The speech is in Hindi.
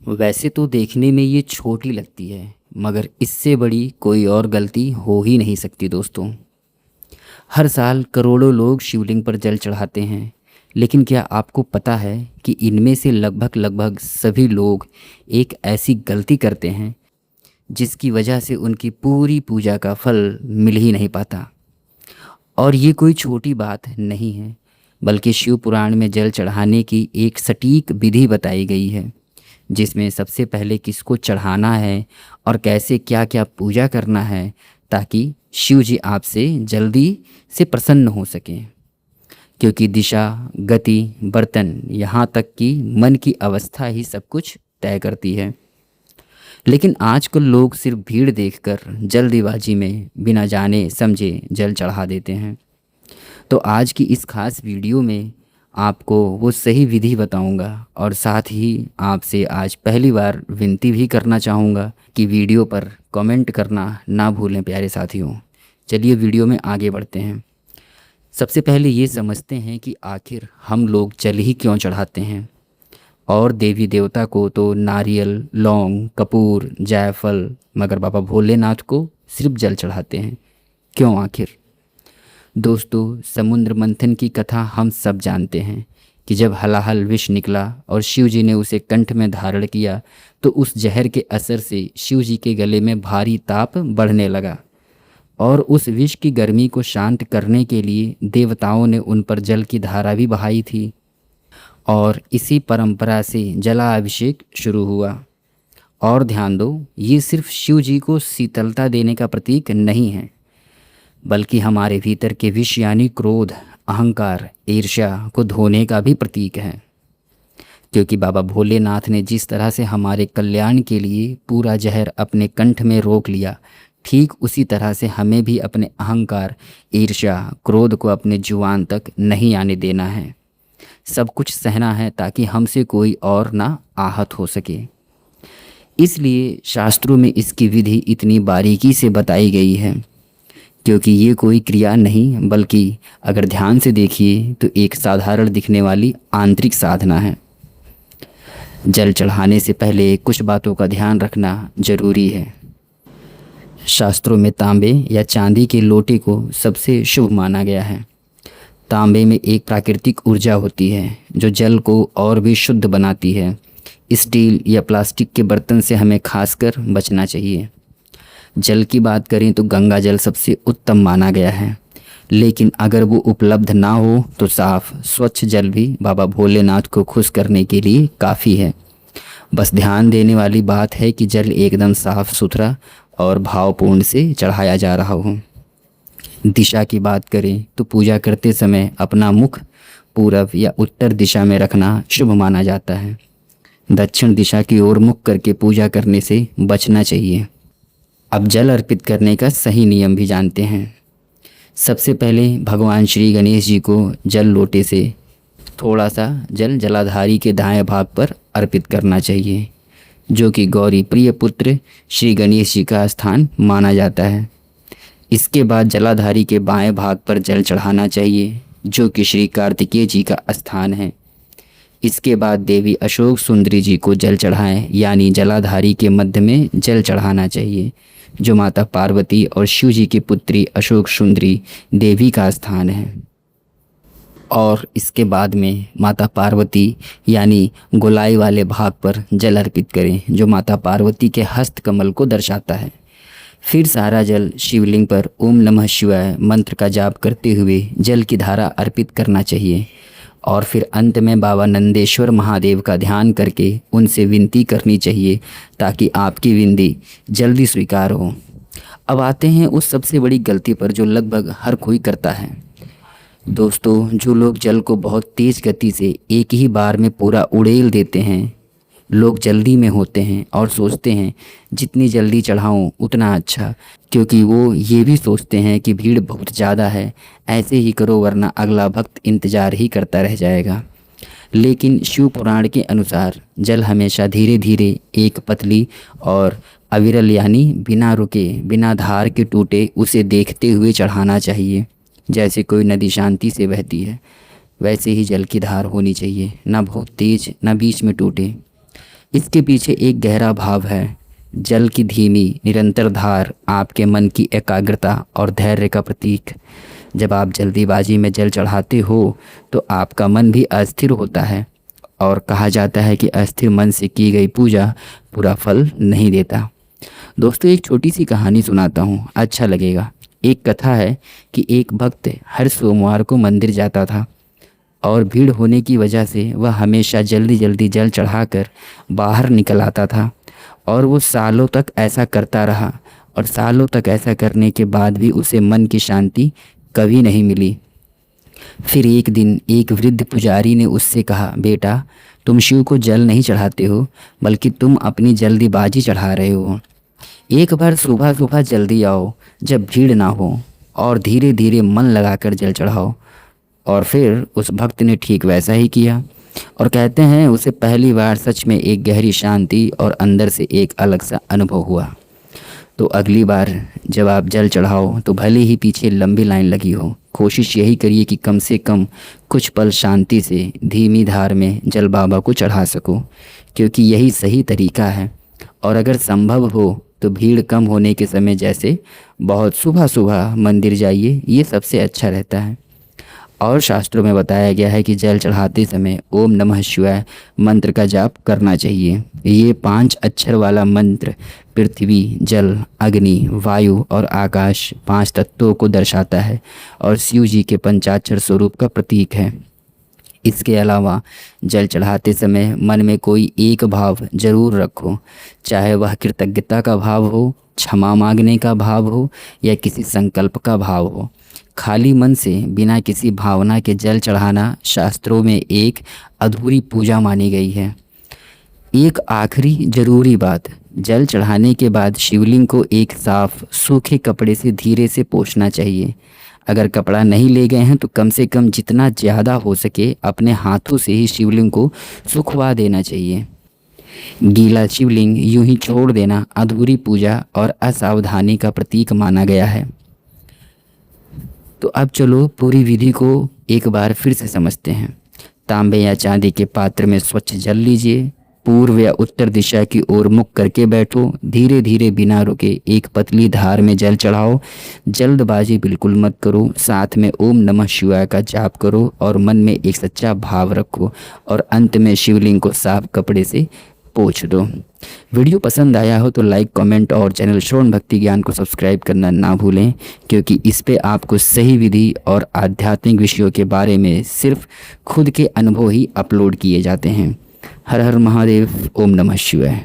वैसे तो देखने में ये छोटी लगती है, मगर इससे बड़ी कोई और गलती हो ही नहीं सकती दोस्तों। हर साल करोड़ों लोग शिवलिंग पर जल चढ़ाते हैं, लेकिन क्या आपको पता है कि इनमें से लगभग लगभग सभी लोग एक ऐसी गलती करते हैं जिसकी वजह से उनकी पूरी पूजा का फल मिल ही नहीं पाता। और ये कोई छोटी बात नहीं है, बल्कि शिव पुराण में जल चढ़ाने की एक सटीक विधि बताई गई है, जिसमें सबसे पहले किसको चढ़ाना है और कैसे क्या क्या पूजा करना है, ताकि शिव जी आपसे जल्दी से प्रसन्न हो सकें। क्योंकि दिशा, गति, बर्तन, यहाँ तक कि मन की अवस्था ही सब कुछ तय करती है। लेकिन आजकल लोग सिर्फ भीड़ देखकर जल्दीबाजी में बिना जाने समझे जल चढ़ा देते हैं। तो आज की इस खास वीडियो में आपको वो सही विधि बताऊंगा, और साथ ही आपसे आज पहली बार विनती भी करना चाहूँगा कि वीडियो पर कमेंट करना ना भूलें प्यारे साथियों। चलिए वीडियो में आगे बढ़ते हैं। सबसे पहले ये समझते हैं कि आखिर हम लोग जल ही क्यों चढ़ाते हैं। और देवी देवता को तो नारियल, लौंग, कपूर, जायफल, मगर बाबा भोलेनाथ को सिर्फ जल चढ़ाते हैं। क्यों आखिर? दोस्तों, समुद्र मंथन की कथा हम सब जानते हैं कि जब हलाहल विष निकला और शिव जी ने उसे कंठ में धारण किया, तो उस जहर के असर से शिव जी के गले में भारी ताप बढ़ने लगा, और उस विष की गर्मी को शांत करने के लिए देवताओं ने उन पर जल की धारा भी बहाई थी। और इसी परंपरा से जलाभिषेक शुरू हुआ। और ध्यान दो, ये सिर्फ शिव जी को शीतलता देने का प्रतीक नहीं है, बल्कि हमारे भीतर के विष यानी क्रोध, अहंकार, ईर्ष्या को धोने का भी प्रतीक है। क्योंकि बाबा भोलेनाथ ने जिस तरह से हमारे कल्याण के लिए पूरा जहर अपने कंठ में रोक लिया, ठीक उसी तरह से हमें भी अपने अहंकार, ईर्ष्या, क्रोध को अपने जुबान तक नहीं आने देना है। सब कुछ सहना है ताकि हमसे कोई और ना आहत हो सके। इसलिए शास्त्रों में इसकी विधि इतनी बारीकी से बताई गई है, क्योंकि ये कोई क्रिया नहीं, बल्कि अगर ध्यान से देखिए तो एक साधारण दिखने वाली आंतरिक साधना है। जल चढ़ाने से पहले कुछ बातों का ध्यान रखना जरूरी है। शास्त्रों में तांबे या चांदी के लोटे को सबसे शुभ माना गया है। तांबे में एक प्राकृतिक ऊर्जा होती है जो जल को और भी शुद्ध बनाती है। स्टील या प्लास्टिक के बर्तन से हमें खासकर बचना चाहिए। जल की बात करें तो गंगा जल सबसे उत्तम माना गया है, लेकिन अगर वो उपलब्ध ना हो तो साफ स्वच्छ जल भी बाबा भोलेनाथ को खुश करने के लिए काफ़ी है। बस ध्यान देने वाली बात है कि जल एकदम साफ सुथरा और भावपूर्ण से चढ़ाया जा रहा हो। दिशा की बात करें तो पूजा करते समय अपना मुख पूरब या उत्तर दिशा में रखना शुभ माना जाता है। दक्षिण दिशा की ओर मुख करके पूजा करने से बचना चाहिए। अब जल अर्पित करने का सही नियम भी जानते हैं। सबसे पहले भगवान श्री गणेश जी को जल लोटे से थोड़ा सा जल जलाधारी के दाएं भाग पर अर्पित करना चाहिए, जो कि गौरी प्रिय पुत्र श्री गणेश जी का स्थान माना जाता है। इसके बाद जलाधारी के बाएं भाग पर जल चढ़ाना चाहिए, जो कि श्री कार्तिकेय जी का स्थान है। इसके बाद देवी अशोक सुंदरी जी को जल चढ़ाएं, यानी जलाधारी के मध्य में जल चढ़ाना चाहिए, जो माता पार्वती और शिव जी की पुत्री अशोक सुंदरी देवी का स्थान है। और इसके बाद में माता पार्वती यानी गोलाई वाले भाग पर जल अर्पित करें, जो माता पार्वती के हस्त कमल को दर्शाता है। फिर सारा जल शिवलिंग पर ओम नमः शिवाय मंत्र का जाप करते हुए जल की धारा अर्पित करना चाहिए। और फिर अंत में बाबा नंदेश्वर महादेव का ध्यान करके उनसे विनती करनी चाहिए, ताकि आपकी विनती जल्दी स्वीकार हो। अब आते हैं उस सबसे बड़ी गलती पर जो लगभग हर कोई करता है। दोस्तों, जो लोग जल को बहुत तेज़ गति से एक ही बार में पूरा उड़ेल देते हैं। लोग जल्दी में होते हैं और सोचते हैं जितनी जल्दी चढ़ाऊँ उतना अच्छा, क्योंकि वो ये भी सोचते हैं कि भीड़ बहुत ज़्यादा है, ऐसे ही करो वरना अगला भक्त इंतज़ार ही करता रह जाएगा। लेकिन शिव पुराण के अनुसार जल हमेशा धीरे धीरे एक पतली और अविरल यानी बिना रुके, बिना धार के टूटे उसे देखते हुए चढ़ाना चाहिए। जैसे कोई नदी शांति से बहती है, वैसे ही जल की धार होनी चाहिए, ना बहुत तेज ना बीच में टूटे। इसके पीछे एक गहरा भाव है। जल की धीमी निरंतर धार आपके मन की एकाग्रता और धैर्य का प्रतीक। जब आप जल्दीबाजी में जल चढ़ाते हो तो आपका मन भी अस्थिर होता है, और कहा जाता है कि अस्थिर मन से की गई पूजा पूरा फल नहीं देता। दोस्तों, एक छोटी सी कहानी सुनाता हूँ, अच्छा लगेगा। एक कथा है कि एक भक्त हर सोमवार को मंदिर जाता था और भीड़ होने की वजह से वह हमेशा जल्दी जल्दी जल चढ़ाकर बाहर निकल आता था, और वो सालों तक ऐसा करता रहा, और सालों तक ऐसा करने के बाद भी उसे मन की शांति कभी नहीं मिली। फिर एक दिन एक वृद्ध पुजारी ने उससे कहा, बेटा, तुम शिव को जल नहीं चढ़ाते हो, बल्कि तुम अपनी जल्दीबाजी चढ़ा रहे हो। एक बार सुबह सुबह जल्दी आओ जब भीड़ ना हो, और धीरे धीरे मन लगाकर जल चढ़ाओ। और फिर उस भक्त ने ठीक वैसा ही किया, और कहते हैं उसे पहली बार सच में एक गहरी शांति और अंदर से एक अलग सा अनुभव हुआ। तो अगली बार जब आप जल चढ़ाओ तो भले ही पीछे लंबी लाइन लगी हो, कोशिश यही करिए कि कम से कम कुछ पल शांति से धीमी धार में जल बाबा को चढ़ा सको, क्योंकि यही सही तरीका है। और अगर संभव हो तो भीड़ कम होने के समय, जैसे बहुत सुबह सुबह मंदिर जाइए, ये सबसे अच्छा रहता है। और शास्त्रों में बताया गया है कि जल चढ़ाते समय ओम नमः शिवाय मंत्र का जाप करना चाहिए। ये 5 अक्षर वाला मंत्र पृथ्वी, जल, अग्नि, वायु और आकाश 5 तत्वों को दर्शाता है और शिव जी के पंचाक्षर स्वरूप का प्रतीक है। इसके अलावा जल चढ़ाते समय मन में कोई एक भाव जरूर रखो, चाहे वह कृतज्ञता का भाव हो, क्षमा मांगने का भाव हो, या किसी संकल्प का भाव हो। खाली मन से बिना किसी भावना के जल चढ़ाना शास्त्रों में एक अधूरी पूजा मानी गई है। एक आखिरी ज़रूरी बात, जल चढ़ाने के बाद शिवलिंग को एक साफ सूखे कपड़े से धीरे से पोंछना चाहिए। अगर कपड़ा नहीं ले गए हैं तो कम से कम जितना ज़्यादा हो सके अपने हाथों से ही शिवलिंग को सुखवा देना चाहिए। गीला शिवलिंग यूं ही छोड़ देना अधूरी पूजा और असावधानी का प्रतीक माना गया है। तो अब चलो पूरी विधि को एक बार फिर से समझते हैं। तांबे या चांदी के पात्र में स्वच्छ जल लीजिए, पूर्व या उत्तर दिशा की ओर मुख करके बैठो, धीरे धीरे बिना रुके एक पतली धार में जल चढ़ाओ। जल्दबाजी बिल्कुल मत करो, साथ में ओम नमः शिवाय का जाप करो और मन में एक सच्चा भाव रखो, और अंत में शिवलिंग को साफ कपड़े से पोंछ दो। वीडियो पसंद आया हो तो लाइक, कमेंट और चैनल श्रवण भक्ति ज्ञान को सब्सक्राइब करना ना भूलें, क्योंकि इस पे आपको सही विधि और आध्यात्मिक विषयों के बारे में सिर्फ खुद के अनुभव ही अपलोड किए जाते हैं। हर हर महादेव, ओम नमः शिवाय।